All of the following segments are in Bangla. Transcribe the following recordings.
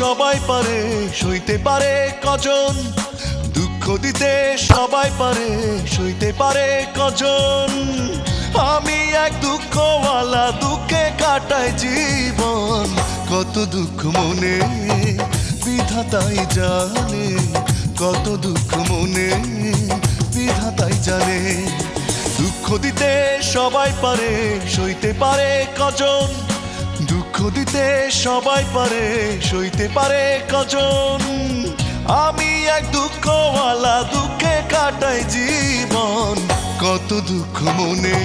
সবাই পারে, সইতে পারে কজন? দুঃখ দিতে সবাই পারে, সইতে পারে কজন? আমি এক দুঃখওয়ালা, দুঃখে কাটাই জীবন। কত দুঃখ মনে বিধাতাই জানে, কত দুঃখ মনে বিধাতাই জানে। দুঃখ দিতে সবাই পারে, সইতে পারে কজন? দুঃখ দিতে সবাই পারে, সইতে পারে কজন? আমি এক দুঃখওয়ালা, দুঃখে কাটাই জীবন। কত দুঃখ মনে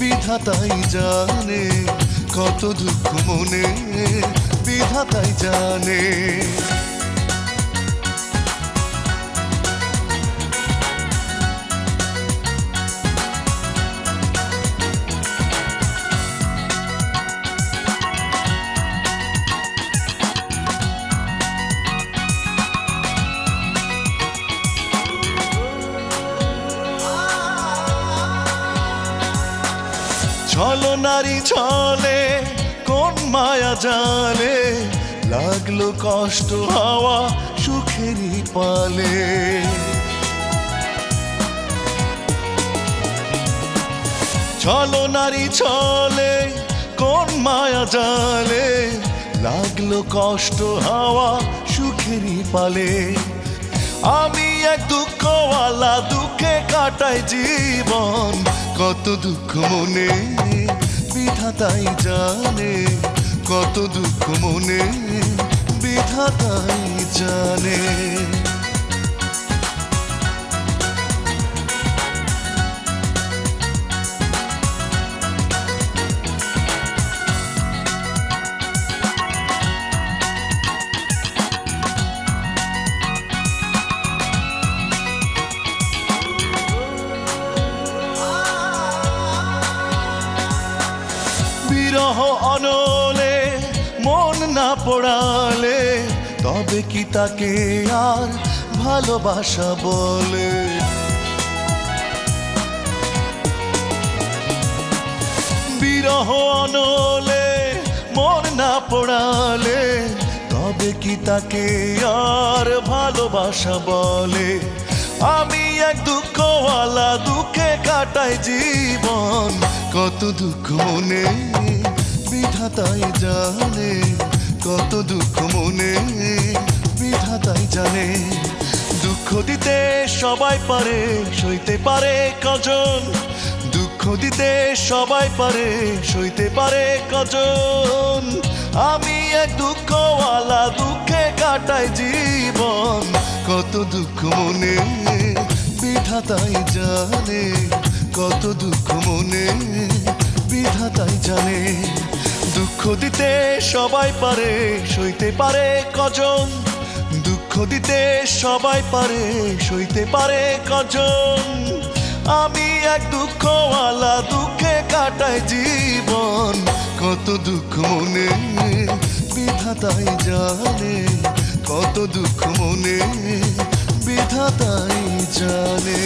বিধাতাই জানে, কত দুঃখ মনে বিধাতাই জানে। ছলো নারী ছলে কোন মায়া জালে, লাগলো কষ্ট হাওয়া সুখেরই পালে। ছলো নারী ছলে কোন মায়া জালে, লাগলো কষ্ট হাওয়া সুখেরই পালে। আমি এক দুঃখওয়ালা, দুঃখে কাটাই জীবন। কত দুঃখ মনে বিধাতাই জানে, কত দুঃখ মনে বিধাতাই জানে। বিরহ অনলে মন না পড়ালে, তবে কি তাকে আর ভালোবাসা বলে? বিরহ অনলে মন না পড়ালে, তবে কি তাকে আর ভালোবাসা বলে? আমি এক দুঃখওয়ালা, দুঃখে কাটাই জীবন। কত দুঃখ মনে বিধাতাই জানে, কত দুঃখ মনে বিধাতাই জানে। দুঃখ দিতে সবাই পারে, সইতে পারে কজন? দুঃখ দিতে সবাই পারে, সইতে পারে কজন? আমি এক দুঃখওয়ালা, দুঃখে কাটাই জীবন। কত দুঃখ মনে বিধাতাই জানে, কত দুঃখ মনে বিধাতাই জানে। দুঃখ দিতে সবাই পারে, সইতে পারে কজন? দুঃখ দিতে সবাই পারে, সইতে পারে কজন? আমি এক দুঃখওয়ালা, দুঃখে কাটাই জীবন। কত দুঃখ মনে বিধাতাই জানে, কত দুঃখ মনে বিধাতাই জানে।